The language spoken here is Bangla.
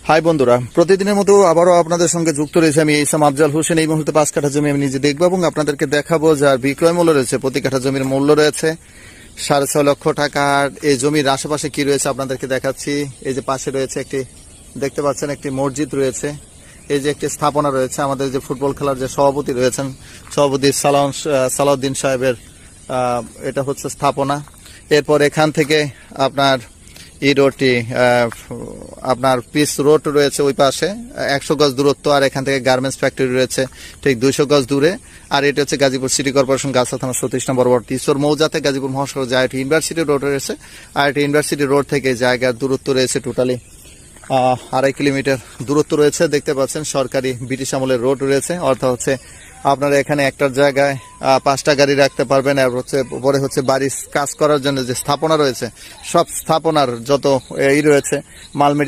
হাই বন্ধুরা, প্রতিদিনের মতো আবারও আপনাদের সঙ্গে যুক্ত রয়েছে আমি ইসাম আফজাল হোসেন। এই মুহূর্তে 5 কাঠা জমি আমি নিজে দেখবো এবং আপনাদেরকে দেখাবো যার বিক্রয় মূল্য রয়েছে, প্রতি কাঠা জমির মূল্য রয়েছে 6.5 লক্ষ টাকা। আর এই জমির আশেপাশে কি রয়েছে আপনাদেরকে দেখাচ্ছি। এই যে পাশে রয়েছে একটি, দেখতে পাচ্ছেন একটি মসজিদ রয়েছে, এই যে একটি স্থাপনা রয়েছে, আমাদের যে ফুটবল খেলার যে সভাপতি রয়েছেন, সভাপতি সালাউদ্দিন সাহেবের এটা হচ্ছে স্থাপনা। এরপর এখান থেকে আপনার এই রোডটি আপনার পিস রোড রয়েছে ওই পাশে 100 গজ দূরত্ব, আর এখান থেকে গার্মেন্টস ফ্যাক্টরি রয়েছে ঠিক 200 গজ দূরে। আর এটা হচ্ছে গাজীপুর সিটি কর্পোরেশন গাছড়া থানা 37 নম্বর ওয়ার্ড ঈশ্বর মৌজাতে গাজীপুর মহাসড়ক যে আইআইটি ইউনিভার্সিটি রোড রয়েছে। আইআইটি ইউনিভার্সিটি রোড থেকে জায়গার দূরত্ব রয়েছে টোটালি 2.5 কিলোমিটার দূরত্ব রয়েছে। দেখতে পাচ্ছেন সরকারি ব্রিটিশ আমলের রোড রয়েছে, অর্থাৎ হচ্ছে আপনারা এখানে একটার জায়গায় 5টা গাড়ি রাখতে পারবেন। আর হচ্ছে পরে হচ্ছে বাড়ির কাজ করার জন্য যে স্থাপনা রয়েছে, সব স্থাপনার যত রয়েছে মাল